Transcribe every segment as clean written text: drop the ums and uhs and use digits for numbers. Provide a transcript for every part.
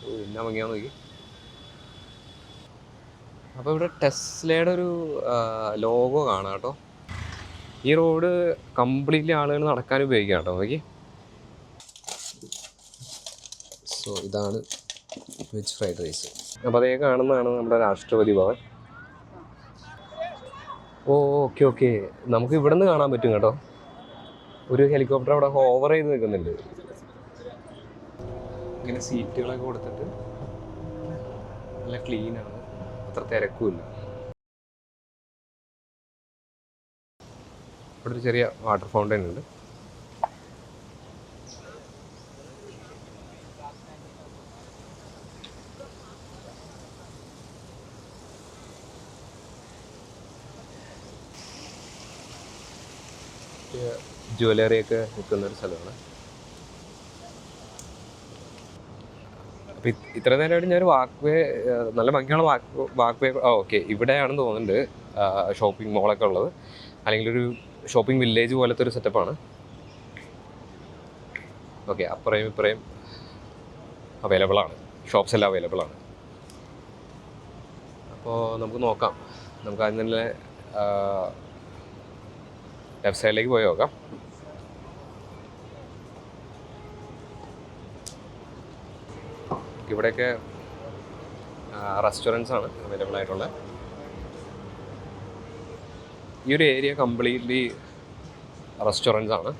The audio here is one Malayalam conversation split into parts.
എന്നാ ഭംഗിയാന്ന് നോക്കി. അപ്പോൾ ഇവിടെ ടെസ്ലയുടെ ഒരു ലോഗോ കാണാം കേട്ടോ. ഈ റോഡ് കംപ്ലീറ്റ്ലി ആളുകൾ നടക്കാൻ ഉപയോഗിക്കാം കേട്ടോ. നോക്കി. സോ ഇതാണ് വെജ് ഫ്രൈഡ് റൈസ്. അപ്പോൾ അതേ കാണുന്നതാണ് നമ്മുടെ രാഷ്ട്രപതി ഭവൻ. ഓ ഓക്കെ ഓക്കെ, നമുക്ക് ഇവിടെ നിന്ന് കാണാൻ പറ്റും കേട്ടോ. ഒരു ഹെലികോപ്റ്റർ അവിടെ ഹോവർ ചെയ്ത് നിൽക്കുന്നുണ്ട്. ഇങ്ങനെ സീറ്റുകളൊക്കെ കൊടുത്തിട്ട് നല്ല ക്ലീനാണ്, അത്ര തിരക്കുമില്ല. ഇവിടെ ഒരു ചെറിയ വാട്ടർ ഫൗണ്ടൻ ഉണ്ട്. ജ്വല്ലറിയൊക്കെ നിൽക്കുന്നൊരു സ്ഥലമാണ്. അപ്പോൾ ഇത്ര നേരമായിട്ട് ഞാനൊരു വാക്ക് വേ, നല്ല ഭംഗിയുള്ള വാക്ക് വേ, ഓക്കെ ഇവിടെയാണെന്ന് തോന്നുന്നുണ്ട് ഷോപ്പിംഗ് മോളൊക്കെ ഉള്ളത്, അല്ലെങ്കിൽ ഒരു ഷോപ്പിംഗ് വില്ലേജ് പോലത്തെ ഒരു സെറ്റപ്പാണ്. ഓക്കെ, അപ്പുറയും ഇപ്പുറയും അവൈലബിളാണ്, ഷോപ്സ് എല്ലാം അവൈലബിളാണ്. അപ്പോൾ നമുക്ക് നോക്കാം. നമുക്ക് ആദ്യം തന്നെ ലെഫ്റ്റ് സൈഡിലേക്ക് പോയി നോക്കാം. ഇവിടെയൊക്കെ റെസ്റ്റോറൻറ്റ്സ് ആണ് അവൈലബിൾ ആയിട്ടുള്ളത്. ഈ ഒരു ഏരിയ കംപ്ലീറ്റ്ലി റെസ്റ്റോറൻറ്റ്സ് ആണ്.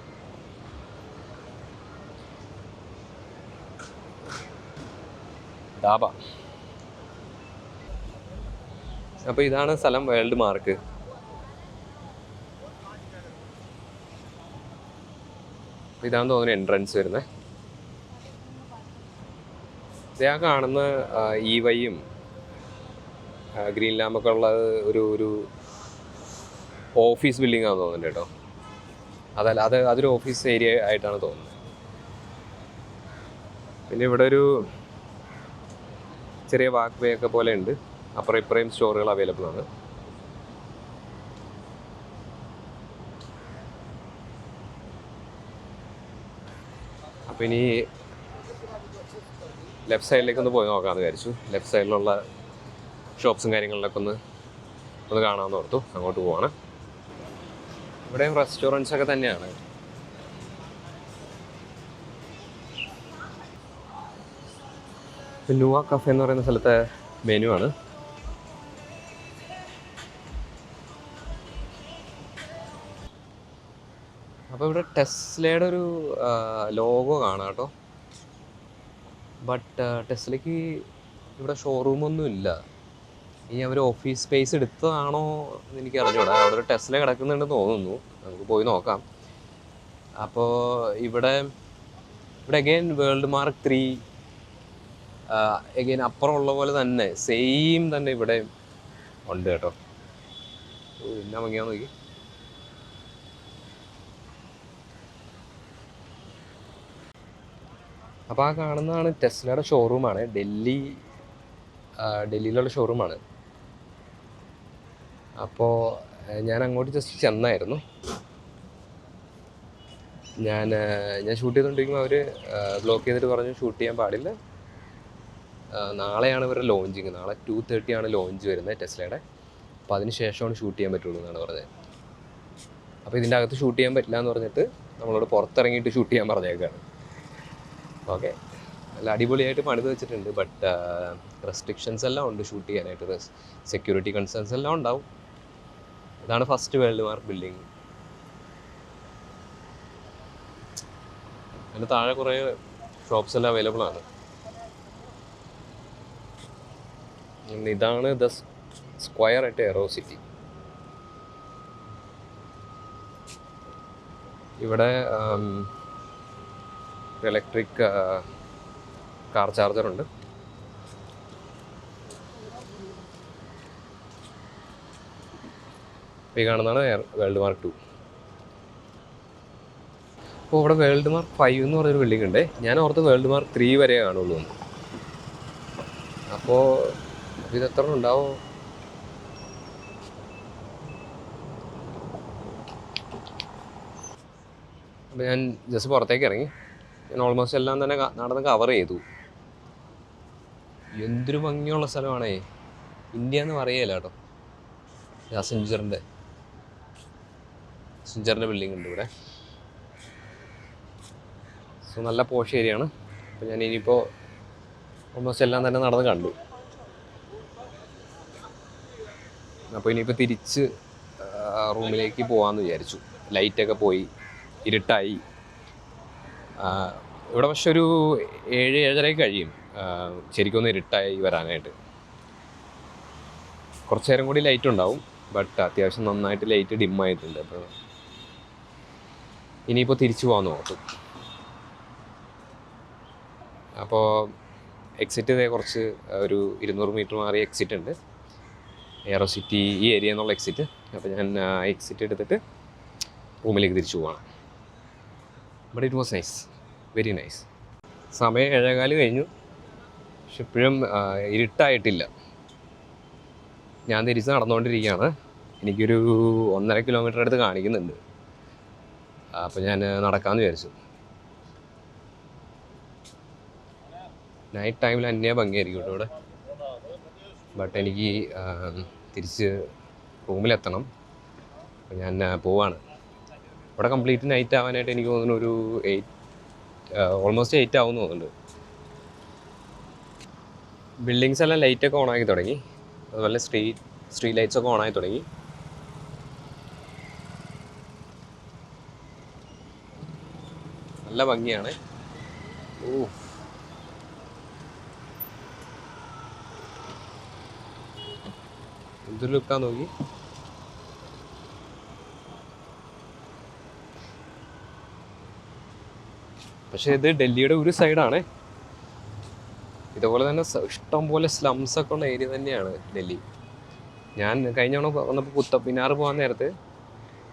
ഡാബ. അപ്പോൾ ഇതാണ് സ്ഥലം, വേൾഡ് മാർക്ക്. ഇതാണെന്ന് തോന്നുന്നു എൻട്രൻസ് വരുന്നത്. ഞാൻ കാണുന്ന ഈ വൈയും ഗ്രീൻ ലാമ്പൊക്കെ ഉള്ളത് ഒരു ഓഫീസ് ബിൽഡിംഗ് ആണെന്ന് തോന്നുന്നുണ്ട് കേട്ടോ. അതല്ല, അതൊരു ഓഫീസ് ഏരിയ ആയിട്ടാണ് തോന്നുന്നത്. പിന്നെ ഇവിടെ ഒരു ചെറിയ വാക്ക് വേ ഒക്കെ പോലെ ഉണ്ട്. അപ്പുറം ഇപ്പുറയും സ്റ്റോറുകൾ അവൈലബിൾ ആണ്. അപ്പോൾ ഇനി ലെഫ്റ്റ് സൈഡിലേക്ക് ഒന്ന് പോയി നോക്കാമെന്ന് വിചാരിച്ചു. ലെഫ്റ്റ് സൈഡിലുള്ള ഷോപ്സും കാര്യങ്ങളിലൊക്കെ ഒന്ന് കാണാമെന്ന് ഓർത്തു. അങ്ങോട്ട് പോവാണ്. ഇവിടെയും റെസ്റ്റോറൻറ്റ്സ് ഒക്കെ തന്നെയാണ്. നുവ കഫേ എന്ന് പറയുന്ന സ്ഥലത്തെ മെനു ആണ്. അപ്പോൾ ഇവിടെ ടെസ്ലയുടെ ഒരു ലോഗോ കാണാം കേട്ടോ. ബട്ട് ടെസ്ലയ്ക്ക് ഇവിടെ ഷോറൂമൊന്നും ഇല്ല. ഇനി അവർ ഓഫീസ് സ്പേസ് എടുത്തതാണോ എന്ന് എനിക്ക് അറിഞ്ഞൂടാ. അവിടെ ഒരു ടെസ്ല കിടക്കുന്നുണ്ടെന്ന് തോന്നുന്നു. നമുക്ക് പോയി നോക്കാം. അപ്പോൾ ഇവിടെ അഗെയിൻ വേൾഡ് മാർക്ക് 3 അഗെയിൻ അപ്പുറമുള്ള പോലെ തന്നെ സെയിം തന്നെ ഇവിടെ ഉണ്ട് കേട്ടോ. എന്നാ ഭംഗിയാന്ന് നോക്കി. അപ്പോൾ ആ കാണുന്നതാണ് ടെസ്ലയുടെ ഷോറൂമാണ്. ഡൽഹിയിലുള്ള ഷോറൂമാണ്. അപ്പോൾ ഞാൻ അങ്ങോട്ട് ജസ്റ്റ് ചെന്നായിരുന്നു. ഞാൻ ഷൂട്ട് ചെയ്തുകൊണ്ടിരിക്കുമ്പോൾ അവർ ബ്ലോക്ക് ചെയ്തിട്ട് പറഞ്ഞു ഷൂട്ട് ചെയ്യാൻ പാടില്ല, നാളെയാണ് ഇവരുടെ ലോഞ്ചിങ്, നാളെ 2:30 ആണ് ലോഞ്ച് വരുന്നത് ടെസ്ലയുടെ. അപ്പോൾ അതിന് ശേഷമാണ് ഷൂട്ട് ചെയ്യാൻ പറ്റുള്ളൂ എന്നാണ് പറഞ്ഞത്. അപ്പോൾ ഇതിൻ്റെ അകത്ത് ഷൂട്ട് ചെയ്യാൻ പറ്റില്ല എന്ന് പറഞ്ഞിട്ട് നമ്മളോട് പുറത്തിറങ്ങിയിട്ട് ഷൂട്ട് ചെയ്യാൻ പറഞ്ഞേക്കാണ്. ഓക്കെ, നല്ല അടിപൊളിയായിട്ട് പണിത് വെച്ചിട്ടുണ്ട്. ബട്ട് റെസ്ട്രിക്ഷൻസ് എല്ലാം ഉണ്ട് ഷൂട്ട് ചെയ്യാനായിട്ട്. സെക്യൂരിറ്റി കൺസേൺസ് എല്ലാം ഉണ്ടാവും. ഇതാണ് ഫസ്റ്റ് വേൾഡ് മാർക്ക് ബിൽഡിംഗ്. അതിന് താഴെ കുറേ ഷോപ്സ് എല്ലാം അവൈലബിൾ ആണ്. ഇതാണ് ദ സ്ക്വയർ അറ്റ് എറോ സിറ്റി. ഇവിടെ ഇലക്ട്രിക് കാർ ചാർജറുണ്ട്. ഈ കാണുന്നതാണ് വേൾഡ് മാർക്ക് 2. അപ്പോൾ ഇവിടെ വേൾഡ് മാർക്ക് 5 എന്ന് പറഞ്ഞൊരു ബിൽഡിംഗ് ഉണ്ട്. ഞാൻ ഓർത്ത് വേൾഡ് മാർക്ക് 3 വരെ കാണുള്ളൂ. അപ്പോൾ ഇത് എത്ര ഉണ്ടാവും? അപ്പോൾ ഞാൻ ജസ്റ്റ് പുറത്തേക്ക് ഇറങ്ങി. ഞാൻ ഓൾമോസ്റ്റ് എല്ലാം തന്നെ നടന്ന് കവർ ചെയ്തു. എന്തൊരു ഭംഗിയുള്ള സ്ഥലമാണേ. ഇന്ത്യ എന്ന് പറയല കേട്ടോ. അസെഞ്ചറിൻ്റെ ബിൽഡിംഗ് ഉണ്ട് ഇവിടെ. സോ നല്ല പോഷ് ഏരിയയാണ്. അപ്പോൾ ഞാൻ ഇനിയിപ്പോൾ ഓൾമോസ്റ്റ് എല്ലാം തന്നെ നടന്ന് കണ്ടു. അപ്പോൾ ഇനിയിപ്പോൾ തിരിച്ച് റൂമിലേക്ക് പോകാമെന്ന് വിചാരിച്ചു. ലൈറ്റൊക്കെ പോയി, ഇരുട്ടായി. ഇവിടെ പക്ഷെ ഒരു 7-7:30 കഴിയും ശരിക്കും ഒന്ന് ഇരുട്ടായി വരാനായിട്ട്. കുറച്ച് നേരം കൂടി ലൈറ്റ് ഉണ്ടാവും, ബട്ട് അത്യാവശ്യം നന്നായിട്ട് ലൈറ്റ് ഡിമ്മായിട്ടുണ്ട്. അപ്പോൾ ഇനിയിപ്പോൾ തിരിച്ചു പോകാമെന്ന് ഓർത്തു. അപ്പോൾ എക്സിറ്റ് ഇതേ കുറച്ച് ഒരു 200 മീറ്റർ മാറി എക്സിറ്റ് ഉണ്ട്, എയറോ സിറ്റി ഈ ഏരിയ എന്നുള്ള എക്സിറ്റ്. അപ്പോൾ ഞാൻ എക്സിറ്റ് എടുത്തിട്ട് റൂമിലേക്ക് തിരിച്ചു പോവാണ്. But it was nice, very nice. സമയം 7:15 കഴിഞ്ഞു, പക്ഷെ ഇപ്പോഴും ഇരുട്ടായിട്ടില്ല. ഞാൻ തിരിച്ച് നടന്നുകൊണ്ടിരിക്കുകയാണ്. എനിക്കൊരു 1.5 കിലോമീറ്റർ അടുത്ത് കാണിക്കുന്നുണ്ട്. അപ്പോൾ ഞാൻ നടക്കാമെന്ന് വിചാരിച്ചു. നൈറ്റ് ടൈമിൽ അന്യ ഭംഗിയായിരിക്കും കേട്ടോ ഇവിടെ. ബട്ട് എനിക്ക് തിരിച്ച് റൂമിലെത്തണം. അപ്പോൾ ഞാൻ പോവാണ്. ഇവിടെ കംപ്ലീറ്റ് നൈറ്റ് ആവാനായിട്ട് എനിക്ക് തോന്നുന്നു ഒരു 8 ഓൾമോസ്റ്റ് 8 ആവുമെന്ന് തോന്നുന്നുണ്ട്. ബിൽഡിങ്സ് എല്ലാം ലൈറ്റൊക്കെ ഓണാക്കി തുടങ്ങി, അതുപോലെ സ്ട്രീറ്റ് ലൈറ്റ്സൊക്കെ ഓണാക്കി തുടങ്ങി. നല്ല ഭംഗിയാണ്. എന്തൊരു ലുക്കാന്ന് നോക്കി. പക്ഷേ ഇത് ഡൽഹിയുടെ ഒരു സൈഡാണ്. ഇതുപോലെ തന്നെ ഇഷ്ടം പോലെ സ്ലംസൊക്കെ ഉള്ള ഏരിയ തന്നെയാണ് ഡൽഹി. ഞാൻ കഴിഞ്ഞ തവണ വന്നപ്പോൾ കുത്തബ്മിനാർ പോകാൻ നേരത്ത്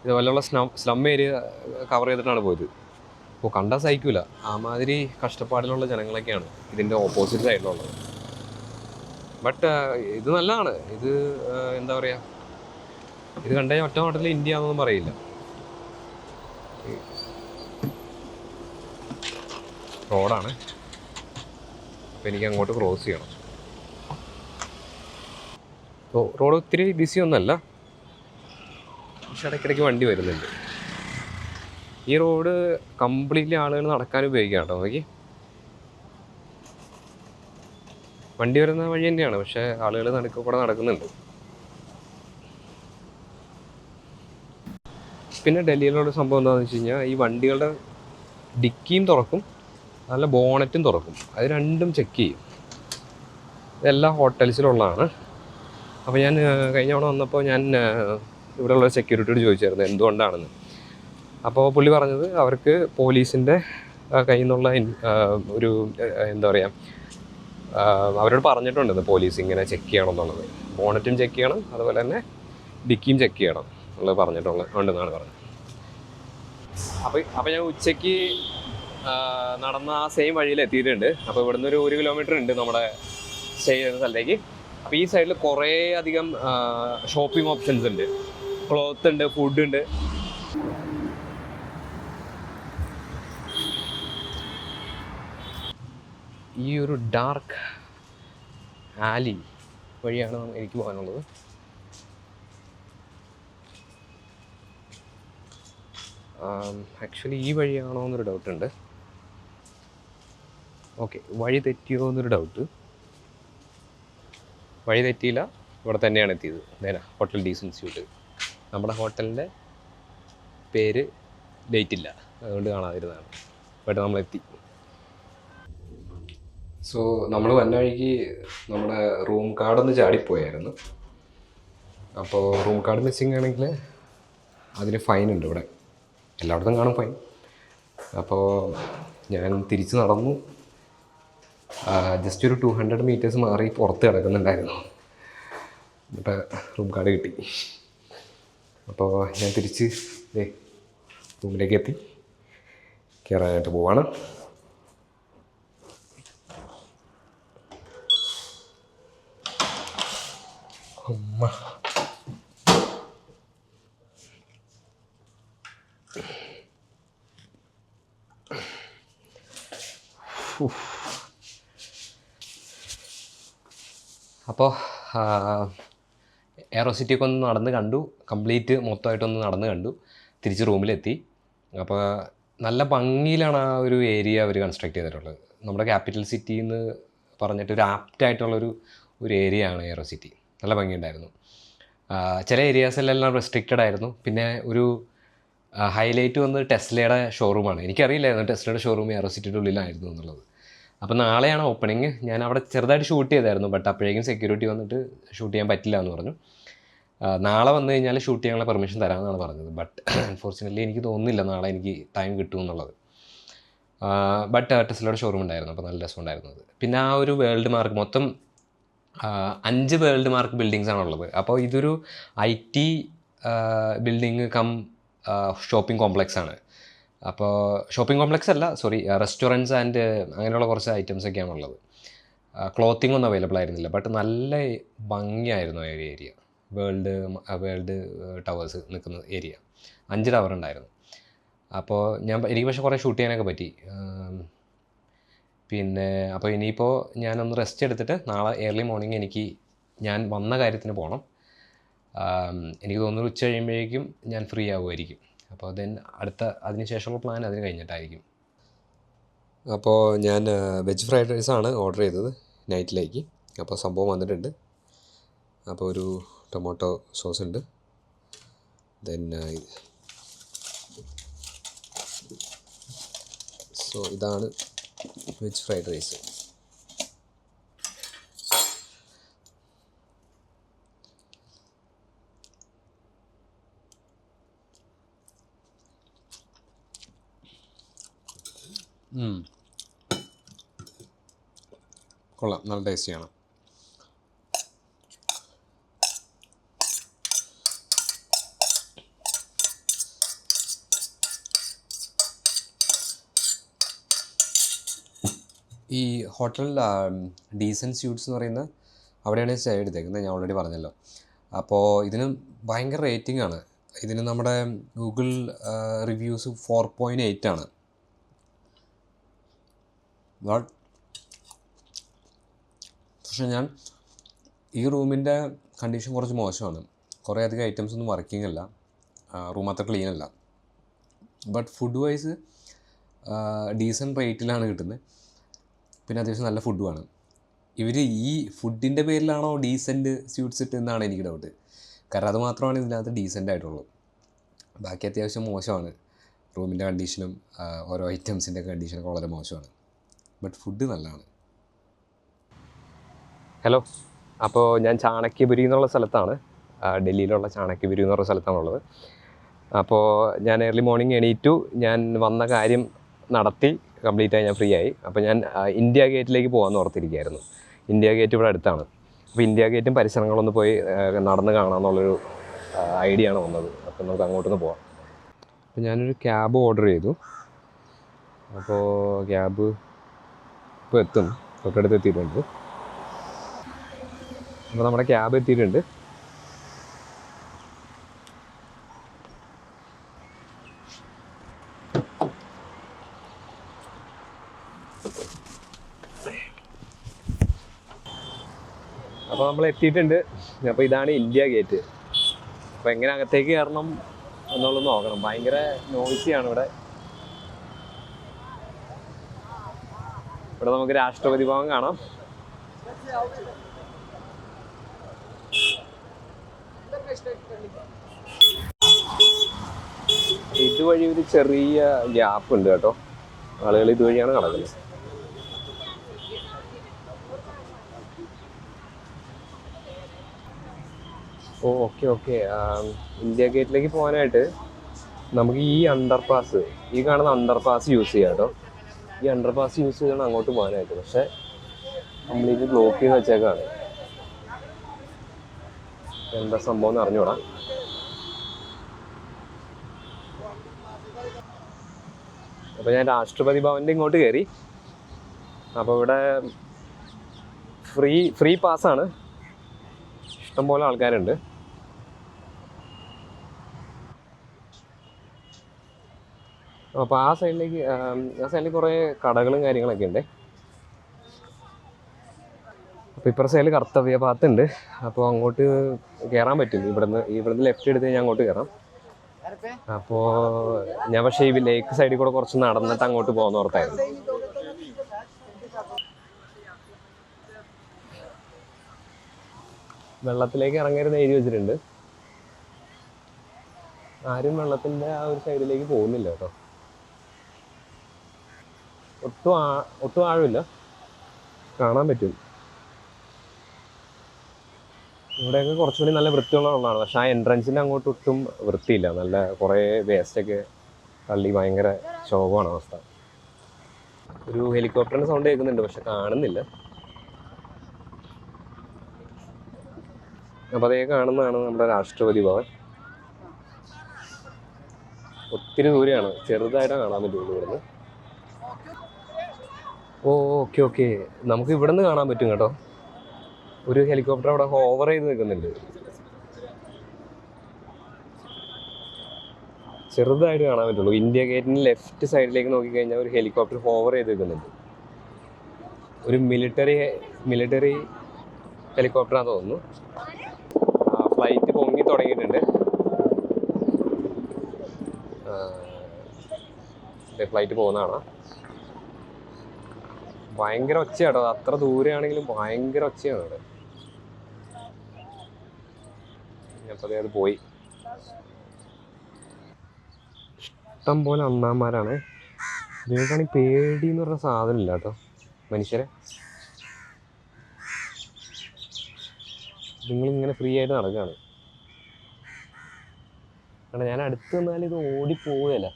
ഇതുപോലെയുള്ള സ്ലം ഏരിയ കവർ ചെയ്തിട്ടാണ് പോയത്. അപ്പോൾ കണ്ടാൽ സഹിക്കില്ല, ആമാതിരി കഷ്ടപ്പാടിലുള്ള ജനങ്ങളൊക്കെയാണ് ഇതിൻ്റെ ഓപ്പോസിറ്റ് സൈഡിലുള്ളത്. ബട്ട് ഇത് നല്ലതാണ്. ഇത് എന്താ പറയുക, ഇത് കണ്ടാൽ ഒറ്റ നോട്ടത്തിൽ ഇന്ത്യ എന്നൊന്നും പറയില്ല. റോഡാണ്, അപ്പോൾ എനിക്ക് അങ്ങോട്ട് ക്രോസ് ചെയ്യണം. അപ്പോൾ റോഡ് ഒത്തിരി ബിസി ഒന്നുമല്ല, പക്ഷെ ഇടയ്ക്കിടയ്ക്ക് വണ്ടി വരുന്നുണ്ട്. ഈ റോഡ് കംപ്ലീറ്റ്ലി ആളുകൾ നടക്കാൻ ഉപയോഗിക്കാം കേട്ടോ. നോക്കി, വണ്ടി വരുന്ന വഴി തന്നെയാണ്, പക്ഷേ ആളുകൾ കൂടെ നടക്കുന്നുണ്ട്. പിന്നെ ഡൽഹിയിലുള്ള സംഭവം എന്താണെന്ന് വെച്ച് കഴിഞ്ഞാൽ ഈ വണ്ടികളുടെ ഡിക്കിയും തുറക്കും, നല്ല ബോണറ്റും തുറക്കും. അത് രണ്ടും ചെക്ക് ചെയ്യും. ഇതെല്ലാം ഹോട്ടൽസിലുള്ളതാണ്. അപ്പോൾ ഞാൻ കഴിഞ്ഞ തവണ വന്നപ്പോൾ ഞാൻ ഇവിടെയുള്ള സെക്യൂരിറ്റിയോട് ചോദിച്ചായിരുന്നു എന്തുകൊണ്ടാണെന്ന്. അപ്പോൾ പുള്ളി പറഞ്ഞത് അവർക്ക് പോലീസിൻ്റെ കയ്യിൽ നിന്നുള്ള ഒരു എന്താ പറയുക, അവരോട് പറഞ്ഞിട്ടുണ്ടെന്ന് പോലീസ് ഇങ്ങനെ ചെക്ക് ചെയ്യണം എന്നുള്ളത്. ബോണറ്റും ചെക്ക് ചെയ്യണം, അതുപോലെ തന്നെ ഡിക്കിയും ചെക്ക് ചെയ്യണം എന്നുള്ളത് ഉണ്ടെന്നാണ് പറഞ്ഞത്. അപ്പോൾ ഞാൻ ഉച്ചയ്ക്ക് നടന്ന ആ സെയിം വഴിയിൽ എത്തിയിട്ടുണ്ട്. അപ്പോൾ ഇവിടുന്ന് ഒരു 1 കിലോമീറ്റർ ഉണ്ട് നമ്മുടെ സ്റ്റേ ചെയ്യുന്ന സ്ഥലത്തേക്ക്. അപ്പോൾ ഈ സൈഡിൽ കുറേ അധികം ഷോപ്പിംഗ് ഓപ്ഷൻസ് ഉണ്ട്. ക്ലോത്ത് ഉണ്ട്, ഫുഡ് ഉണ്ട്. ഈ ഒരു ഡാർക്ക് ആലി വഴിയാണ് എനിക്ക് പോകാനുള്ളത്. ആക്ച്വലി ഈ വഴിയാണോ എന്നൊരു ഡൗട്ടുണ്ട്. ഓക്കെ, വഴി തെറ്റിയോ എന്നൊരു ഡൗട്ട്. വഴി തെറ്റിയില്ല, ഇവിടെ തന്നെയാണ് എത്തിയത്. നേരെ ഹോട്ടൽ ഡീസൻസ്യൂട്ട്. നമ്മുടെ ഹോട്ടലിൻ്റെ പേര് ഡേറ്റ് ഇല്ല, അതുകൊണ്ട് കാണാതിരുന്നതാണ്. ബട്ട് നമ്മളെത്തി. സോ നമ്മൾ വന്ന വഴിക്ക് നമ്മുടെ റൂം കാർഡൊന്ന് ചാടിപ്പോയായിരുന്നു. അപ്പോൾ റൂം കാർഡ് മിസ്സിങ് ആണെങ്കിൽ അതിന് ഫൈൻ ഉണ്ട് ഇവിടെ, എല്ലായിടത്തും കാണും ഫൈൻ. അപ്പോൾ ഞാൻ തിരിച്ച് നടന്നു. ജസ്റ്റ് ഒരു 200 മീറ്റേഴ്സ് മാറി പുറത്ത് കിടക്കുന്നുണ്ടായിരുന്നു. എന്നിട്ട് റൂം കാർഡ് കിട്ടി. അപ്പോൾ ഞാൻ തിരിച്ച് റൂമിലേക്ക് എത്തി, കയറാനായിട്ട് പോവാണ്. അമ്മ അപ്പോൾ എയറോ സിറ്റിയൊക്കെ ഒന്ന് നടന്ന് കണ്ടു, കംപ്ലീറ്റ് മൊത്തമായിട്ടൊന്ന് നടന്ന് കണ്ടു, തിരിച്ച് റൂമിലെത്തി. അപ്പോൾ നല്ല ഭംഗിയിലാണ് ആ ഒരു ഏരിയ അവർ കൺസ്ട്രക്ട് ചെയ്തിട്ടുള്ളത്. നമ്മുടെ ക്യാപിറ്റൽ സിറ്റി എന്ന് പറഞ്ഞിട്ട് ഒരു ആപ്റ്റായിട്ടുള്ളൊരു ഏരിയ ആണ് എയറോ സിറ്റി. നല്ല ഭംഗിയുണ്ടായിരുന്നു. ചില ഏരിയാസിലെല്ലാം റെസ്ട്രിക്റ്റഡ് ആയിരുന്നു. പിന്നെ ഒരു ഹൈലൈറ്റ് വന്ന് ടെസ്ലയുടെ ഷോറൂമാണ്. എനിക്കറിയില്ലായിരുന്നു ടെസ്ലയുടെ ഷോറൂം എയറോ സിറ്റിയുടെ ഉള്ളിലായിരുന്നു എന്നുള്ളത്. അപ്പോൾ നാളെയാണ് ഓപ്പണിങ്. ഞാൻ അവിടെ ചെറുതായിട്ട് ഷൂട്ട് ചെയ്തായിരുന്നു, ബട്ട് അപ്പോഴേക്കും സെക്യൂരിറ്റി വന്നിട്ട് ഷൂട്ട് ചെയ്യാൻ പറ്റില്ല എന്ന് പറഞ്ഞു. നാളെ വന്നു കഴിഞ്ഞാൽ ഷൂട്ട് ചെയ്യാനുള്ള പെർമിഷൻ തരാമെന്നാണ് പറഞ്ഞത്. ബട്ട് അൺഫോർച്യുനേറ്റ്ലി എനിക്ക് തോന്നുന്നില്ല നാളെ എനിക്ക് ടൈം കിട്ടുമെന്നുള്ളത്. ബട്ട് ടെസ്ലയുടെ ഷോറൂം ഉണ്ടായിരുന്നു, അപ്പോൾ നല്ല രസമുണ്ടായിരുന്നു അത്. പിന്നെ ആ ഒരു വേൾഡ് മാർക്ക് മൊത്തം 5 വേൾഡ് മാർക്ക് ബിൽഡിങ്സ് ആണുള്ളത്. അപ്പോൾ ഇതൊരു IT building cum shopping complex ആണ്. അപ്പോൾ ഷോപ്പിംഗ് കോംപ്ലക്സ് അല്ല, സോറി, റെസ്റ്റോറൻറ്റ്സ് ആൻഡ് അങ്ങനെയുള്ള കുറച്ച് ഐറ്റംസൊക്കെയാണ് ഉള്ളത്. ക്ലോത്തിങ് ഒന്നും അവൈലബിൾ ആയിരുന്നില്ല, ബട്ട് നല്ല ഭംഗിയായിരുന്നു ആ ഏരിയ. വേൾഡ് ടവേഴ്സ് നിൽക്കുന്ന ഏരിയ 5 ടവർ ഉണ്ടായിരുന്നു. അപ്പോൾ എനിക്ക് പക്ഷേ കുറേ ഷൂട്ട് ചെയ്യാനൊക്കെ പറ്റി. പിന്നെ അപ്പോൾ ഇനിയിപ്പോൾ ഞാനൊന്ന് റെസ്റ്റ് എടുത്തിട്ട് നാളെ ഏർലി മോർണിംഗ് ഞാൻ വന്ന കാര്യത്തിന് പോകണം. എനിക്ക് തോന്നുന്നു ഉച്ച കഴിയുമ്പോഴേക്കും ഞാൻ ഫ്രീ ആവുമായിരിക്കും. അപ്പോൾ അതിന് ശേഷമുള്ള പ്ലാൻ അതിന് കഴിഞ്ഞിട്ടായിരിക്കും. അപ്പോൾ ഞാൻ വെജ് ഫ്രൈഡ് റൈസാണ് ഓർഡർ ചെയ്തത് നൈറ്റിലേക്ക്. അപ്പോൾ സംഭവം വന്നിട്ടുണ്ട്. അപ്പോൾ ഒരു ടൊമാറ്റോ സോസ് ഉണ്ട്. ദെൻ സോ ഇതാണ് വെജ് ഫ്രൈഡ് റൈസ്. കൊള്ളാം, നല്ല ടേസ്റ്റിയാണ്. ഈ ഹോട്ടൽ ഡീസൻറ്റ് സ്യൂട്ട്സ് എന്ന് പറയുന്ന അവിടെയാണ് സ്റ്റേ എടുത്തേക്കുന്നത്, ഞാൻ ഓൾറെഡി പറഞ്ഞല്ലോ. അപ്പോൾ ഇതിന് ഭയങ്കര റേറ്റിംഗ് ആണ്. ഇതിന് നമ്മുടെ ഗൂഗിൾ റിവ്യൂസ് 4.8 ആണ്. പക്ഷെ ഈ റൂമിൻ്റെ കണ്ടീഷൻ കുറച്ച് മോശമാണ്. കുറേ അധികം ഐറ്റംസ് ഒന്നും വർക്കിംഗ് അല്ല, റൂം അത്ര ക്ലീൻ അല്ല. ബട്ട് ഫുഡ് വൈസ് ഡീസൻറ്റ് റേറ്റിലാണ് കിട്ടുന്നത്. പിന്നെ അത്യാവശ്യം നല്ല ഫുഡുമാണ്. ഇവർ ഈ ഫുഡിൻ്റെ പേരിലാണോ ഡീസൻറ്റ് സ്യൂട്ട്സ് ഇട്ടെന്നാണ് എനിക്ക് ഡൗട്ട്. കാരണം അത് മാത്രമാണ് ഇതിനകത്ത് ഡീസൻ്റ് ആയിട്ടുള്ളൂ. ബാക്കി അത്യാവശ്യം മോശമാണ്. റൂമിൻ്റെ കണ്ടീഷനും ഓരോ ഐറ്റംസിൻ്റെ കണ്ടീഷനൊക്കെ വളരെ മോശമാണ്. ബട്ട് ഫുഡ് നല്ലതാണ്. ഹലോ, അപ്പോൾ ഞാൻ ചാണക്യപുരി എന്നുള്ള സ്ഥലത്താണ്, ഡൽഹിയിലുള്ള ചാണക്യപുരി എന്നുള്ള സ്ഥലത്താണുള്ളത്. അപ്പോൾ ഞാൻ ഏർലി മോർണിംഗ് എണീറ്റു. ഞാൻ വന്ന കാര്യം നടത്തി കംപ്ലീറ്റായി, ഞാൻ ഫ്രീ ആയി. അപ്പോൾ ഞാൻ ഇന്ത്യ ഗേറ്റിലേക്ക് പോകാമെന്ന് ഓർത്തിരിക്കുകയായിരുന്നു. ഇന്ത്യ ഗേറ്റ് ഇവിടെ അടുത്താണ്. അപ്പോൾ ഇന്ത്യ ഗേറ്റും പരിസരങ്ങളൊന്ന് പോയി നടന്ന് കാണാമെന്നുള്ളൊരു ഐഡിയ ആണ് വന്നത്. അപ്പോൾ നമുക്ക് അങ്ങോട്ടൊന്ന് പോകാം. അപ്പോൾ ഞാനൊരു ക്യാബ് ഓർഡർ ചെയ്തു. അപ്പോൾ ക്യാബ് ഇപ്പോൾ എത്തും, തൊട്ടടുത്ത് എത്തിയിട്ടുണ്ട്. അപ്പോൾ നമ്മുടെ ക്യാബ് എത്തിയിട്ടുണ്ട്. അപ്പോൾ നമ്മൾ എത്തിയിട്ടുണ്ട്. അപ്പോൾ ഇതാണ് ഇന്ത്യ ഗേറ്റ്. അപ്പോൾ എങ്ങനെ അകത്തേക്ക് കയറണം എന്നുള്ളത് നോക്കണം. ഭയങ്കര നോയ്സിയാണ് ഇവിടെ. ഇവിടെ നമുക്ക് രാഷ്ട്രപതി ഭവൻ കാണാം. ഇതുവഴി ഒരു ചെറിയ ഗ്യാപ്പ് ഉണ്ട് കേട്ടോ. ആളുകൾ ഇതുവഴിയാണ് നടക്കുന്നത്. ഓക്കെ. ഇന്ത്യ ഗേറ്റിലേക്ക് പോകാനായിട്ട് നമുക്ക് ഈ അണ്ടർപാസ്, ഈ കാണുന്ന അണ്ടർപാസ് യൂസ് ചെയ്യാം കേട്ടോ. ഈ അണ്ടർപാസ് യൂസ് ചെയ്താണ് അങ്ങോട്ട് പോകാനായിട്ട്. പക്ഷെ കംപ്ലീറ്റ് ബ്ലോക്ക് ചെയ്ത് വെച്ചേക്കാണ്. എന്താ സംഭവം എന്ന് അറിഞ്ഞൂടാ. അപ്പോൾ ഞാൻ രാഷ്ട്രപതി ഭവൻ്റെ ഇങ്ങോട്ട് കയറി. അപ്പോൾ ഇവിടെ ഫ്രീ പാസ്സാണ്. ഇഷ്ടംപോലെ ആൾക്കാരുണ്ട്. അപ്പോൾ ആ സൈഡിലേക്ക് കുറേ കടകളും കാര്യങ്ങളൊക്കെ ഉണ്ട്. അപ്പോൾ ഇപ്പുറത്തെ സൈഡിൽ കർത്തവ്യ പാത്തുണ്ട്. അപ്പോൾ അങ്ങോട്ട് കയറാൻ പറ്റും. ഇവിടുന്ന് ലെഫ്റ്റ് എടുത്ത് ഞാൻ അങ്ങോട്ട് കയറാം. അപ്പോൾ ഞാൻ പക്ഷേ ഈ ലേക്ക് സൈഡിൽ കൂടെ കുറച്ച് നടന്നിട്ട് അങ്ങോട്ട് പോകുന്ന ഓർത്തായിരുന്നു. വെള്ളത്തിലേക്ക് ഇറങ്ങരുന്ന് എഴുതി വെച്ചിട്ടുണ്ട്. ആരും വെള്ളത്തിൻ്റെ ആ ഒരു സൈഡിലേക്ക് പോകുന്നില്ല കേട്ടോ. ഒട്ടും ആഴമില്ല, കാണാൻ പറ്റും. ഇവിടെയൊക്കെ കുറച്ചുകൂടി നല്ല വൃത്തിയുള്ള വെള്ളമാണ്. പക്ഷെ ആ എൻട്രൻസിൻ്റെ അങ്ങോട്ട് ഒട്ടും വൃത്തിയില്ല. നല്ല കുറേ വേസ്റ്റൊക്കെ തള്ളി ഭയങ്കര ശോകമാണ് അവസ്ഥ. ഒരു ഹെലികോപ്റ്ററിൻ്റെ സൗണ്ട് കേൾക്കുന്നുണ്ട്, പക്ഷെ കാണുന്നില്ല. അപ്പോൾ അതേ കാണുന്നതാണ് നമ്മുടെ രാഷ്ട്രപതി ഭവൻ. ഒത്തിരി ദൂരെയാണ്, ചെറുതായിട്ടാണ് കാണാൻ പറ്റുള്ളൂ ഇവിടുന്ന്. ഓക്കെ നമുക്ക് ഇവിടെ നിന്ന് കാണാൻ പറ്റും കേട്ടോ. ഒരു ഹെലികോപ്റ്റർ അവിടെ ഹോവർ ചെയ്ത് നിൽക്കുന്നുണ്ട്. ചെറുതായിട്ട് കാണാൻ പറ്റുള്ളൂ. ഇന്ത്യ ഗേറ്റിന് ലെഫ്റ്റ് സൈഡിലേക്ക് നോക്കിക്കഴിഞ്ഞാൽ ഒരു ഹെലികോപ്റ്റർ ഹോവർ ചെയ്ത് നിൽക്കുന്നുണ്ട്. ഒരു മിലിറ്ററി ഹെലികോപ്റ്ററാണെന്ന് തോന്നുന്നു. ഫ്ലൈറ്റ് പൊങ്ങി തുടങ്ങിയിട്ടുണ്ട്. ഫ്ലൈറ്റ് പോകുന്നതാണ്. ഭയങ്കര ഒച്ചയാട്ടോ. അത്ര ദൂരെയാണെങ്കിലും ഭയങ്കര ഒച്ചയാണ് അവിടെ. അപ്പോൾ അത് പോയി. ഇഷ്ടം പോലെ അണ്ണാന്മാരാണ്. നിങ്ങൾക്കാണെങ്കിൽ പേടി എന്ന് പറഞ്ഞ സാധനം ഇല്ല കേട്ടോ മനുഷ്യരെ. നിങ്ങളിങ്ങനെ ഫ്രീ ആയിട്ട് നടക്കുകയാണ്. കാരണം ഞാൻ അടുത്ത് വന്നാൽ ഇത് ഓടിപ്പോവുകയല്ല.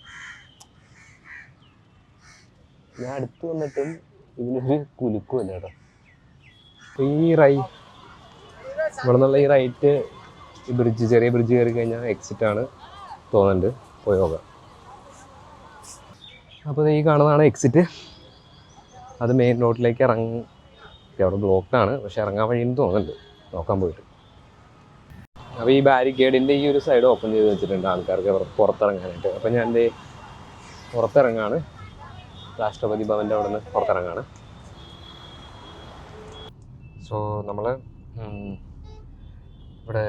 ഞാൻ അടുത്ത് വന്നിട്ടും ഇതിനൊരു കുലുക്കുമല്ല കേട്ടോ. ഇവിടെ നിന്നുള്ള ഈ റൈറ്റ് ഈ ചെറിയ ബ്രിഡ്ജ് കയറി കഴിഞ്ഞാൽ എക്സിറ്റ് ആണ് തോന്നുന്നുണ്ട്. പോയി നോക്കാം. അപ്പോൾ ഈ കാണുന്നതാണ് എക്സിറ്റ്. അത് മെയിൻ റോഡിലേക്ക് അവിടെ ബ്ലോക്കാണ്, പക്ഷെ ഇറങ്ങാൻ വഴിയെന്ന് തോന്നുന്നുണ്ട്. നോക്കാൻ പോയിട്ട്. അപ്പോൾ ഈ ബാരിക്കേഡിൻ്റെ ഈ ഒരു സൈഡ് ഓപ്പൺ ചെയ്ത് വെച്ചിട്ടുണ്ട് ആൾക്കാർക്ക് പുറത്തിറങ്ങാനായിട്ട്. അപ്പോൾ ഞാൻ എൻ്റെ പുറത്തിറങ്ങാണ്. രാഷ്ട്രപതി ഭവൻ്റെ അവിടെ നിന്ന് പുറത്തിറങ്ങാണ്. സോ നമ്മൾ ഇവിടെ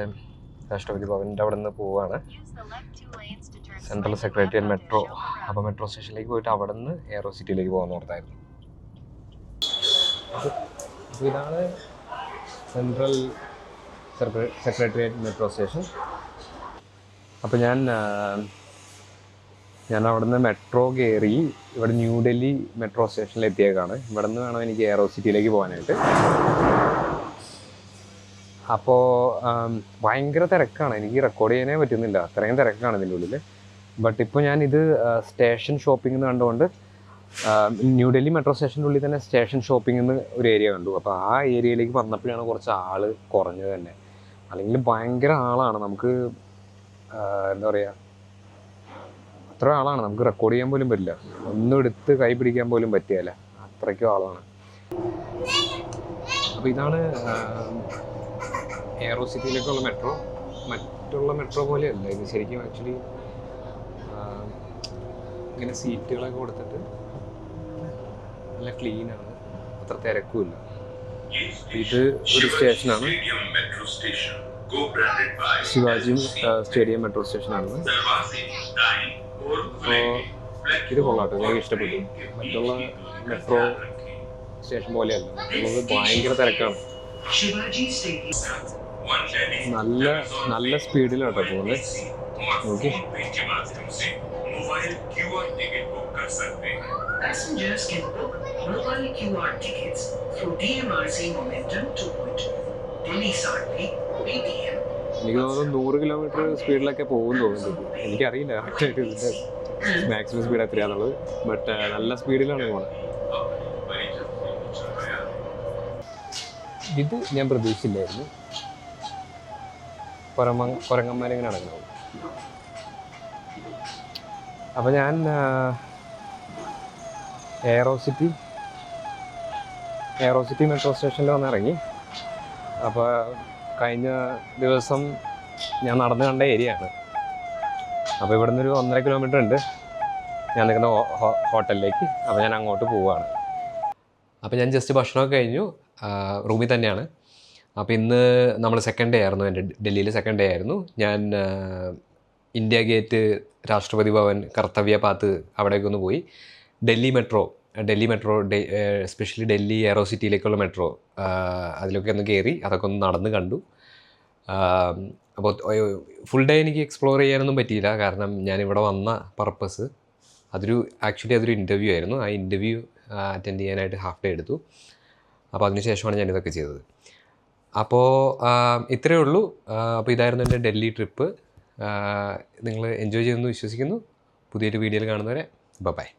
രാഷ്ട്രപതി ഭവൻ്റെ അവിടെ നിന്ന് പോവുകയാണ്. Central secretariat metro. അപ്പോൾ മെട്രോ സ്റ്റേഷനിലേക്ക് പോയിട്ട് അവിടെ നിന്ന് എയറോ സിറ്റിയിലേക്ക് പോകാൻ ഓർത്തായിരുന്നു. അപ്പോൾ ഇതാണ് സെൻട്രൽ സെക്രട്ടേറിയറ്റ് മെട്രോ സ്റ്റേഷൻ. അപ്പോൾ ഞാൻ അവിടെ നിന്ന് മെട്രോ കയറി ഇവിടെ ന്യൂഡൽഹി മെട്രോ സ്റ്റേഷനിൽ എത്തിയേക്കാണ്. ഇവിടെ നിന്ന് വേണം എനിക്ക് എയറോ സിറ്റിയിലേക്ക് പോകാനായിട്ട്. അപ്പോൾ ഭയങ്കര തിരക്കാണ്. എനിക്ക് റെക്കോർഡ് ചെയ്യാനേ പറ്റുന്നില്ല, അത്രയും തിരക്കാണ് ഇതിൻ്റെ ഉള്ളിൽ. ബട്ട് ഇപ്പോൾ ഞാനിത് സ്റ്റേഷൻ ഷോപ്പിംഗ് എന്ന് കണ്ടുകൊണ്ട് ന്യൂഡൽഹി മെട്രോ സ്റ്റേഷൻ്റെ ഉള്ളിൽ തന്നെ സ്റ്റേഷൻ ഷോപ്പിംഗ് എന്ന് ഒരു ഏരിയ കണ്ടു. അപ്പോൾ ആ ഏരിയയിലേക്ക് വന്നപ്പോഴാണ് കുറച്ച് ആൾ കുറഞ്ഞത് തന്നെ. അല്ലെങ്കിൽ ഭയങ്കര ആളാണ്. നമുക്ക് എന്താ പറയുക, അത്ര ആളാണ്. നമുക്ക് റെക്കോർഡ് ചെയ്യാൻ പോലും പറ്റില്ല, ഒന്നും എടുത്ത് കൈ പിടിക്കാൻ പോലും പറ്റിയല്ല, അത്രയ്ക്കും ആളാണ്. അപ്പോൾ ഇതാണ് എയറോ സിറ്റിയിലേക്കുള്ള മെട്രോ. മറ്റുള്ള മെട്രോ പോലെയല്ല ഇത് ശരിക്കും. ആക്ച്വലി ഇങ്ങനെ സീറ്റുകളൊക്കെ കൊടുത്തിട്ട് നല്ല ക്ലീനാണ്, അത്ര തിരക്കുമില്ല. ഇത് ഒരു സ്റ്റേഷനാണ്, ശിവാജി സ്റ്റേഡിയം മെട്രോ സ്റ്റേഷനാണ്. അപ്പോൾ ഇത് കൊള്ളാട്ടോ, എനിക്ക് ഇഷ്ടപ്പെട്ടു. മറ്റുള്ള മെട്രോ സ്റ്റേഷൻ പോലെയല്ല, മറ്റുള്ളത് ഭയങ്കര തിരക്കാണ്. നല്ല സ്പീഡിലാണ് കേട്ടോ പോകുന്നത്. നോക്കി, Passengers can book mobile QR tickets through DMRC Momentum 2.0, Delhi Sarpi, PTM. എനിക്ക് തോന്നുന്നു 100 കിലോമീറ്റർ സ്പീഡിലൊക്കെ പോകും തോന്നുന്നുണ്ട്. എനിക്കറിയില്ല കറക്റ്റായിട്ട് ഇതിൻ്റെ മാക്സിമം സ്പീഡ് എത്രയാണെന്നുള്ളത്. ബട്ട് നല്ല സ്പീഡിലാണ് പോകുന്നത്. ഇത് ഞാൻ പ്രതീക്ഷിച്ചില്ലായിരുന്നു. കുരങ്ങന്മാരിങ്ങനെ നടക്കുന്നത്. അപ്പോൾ ഞാൻ എയറോ സിറ്റി മെട്രോ സ്റ്റേഷനിൽ വന്ന് ഇറങ്ങി. അപ്പോൾ കഴിഞ്ഞ ദിവസം ഞാൻ നടന്ന് കണ്ട ഏരിയ ആണ്. അപ്പോൾ ഇവിടെ നിന്നൊരു 1.5 കിലോമീറ്റർ ഉണ്ട് ഞാൻ നിൽക്കുന്ന ഹോട്ടലിലേക്ക്. അപ്പോൾ ഞാൻ അങ്ങോട്ട് പോവുകയാണ്. അപ്പോൾ ഞാൻ ജസ്റ്റ് ഭക്ഷണമൊക്കെ കഴിഞ്ഞു. റൂമിൽ തന്നെയാണ്. അപ്പോൾ ഇന്ന് നമ്മൾ സെക്കൻഡ് ഡേ ആയിരുന്നു, എൻ്റെ ഡൽഹിയിൽ സെക്കൻഡ് ഡേ ആയിരുന്നു. ഞാൻ ഇന്ത്യ ഗേറ്റ്, രാഷ്ട്രപതി ഭവൻ, കർത്തവ്യ പാത്ത് അവിടേക്ക് ഒന്ന് പോയി. Delhi metro especially Delhi aero സിറ്റിയിലേക്കുള്ള മെട്രോ, അതിലൊക്കെ ഒന്ന് കയറി അതൊക്കെ ഒന്ന് നടന്ന് കണ്ടു. അപ്പോൾ ഫുൾ ഡേ എനിക്ക് എക്സ്പ്ലോർ ചെയ്യാനൊന്നും പറ്റിയില്ല, കാരണം ഞാനിവിടെ വന്ന പർപ്പസ് അതൊരു ഇൻ്റർവ്യൂ ആയിരുന്നു. ആ ഇൻ്റർവ്യൂ അറ്റൻഡ് ചെയ്യാനായിട്ട് ഹാഫ് ഡേ എടുത്തു. അപ്പോൾ അതിനുശേഷമാണ് ഞാനിതൊക്കെ ചെയ്തത്. അപ്പോൾ ഇത്രയേ ഉള്ളൂ. അപ്പോൾ ഇതായിരുന്നു എൻ്റെ ഡൽഹി ട്രിപ്പ്. നിങ്ങൾ എൻജോയ് ചെയ്തെന്ന് വിശ്വസിക്കുന്നു. പുതിയൊരു വീഡിയോയിൽ കാണുന്നവരെ ബൈ.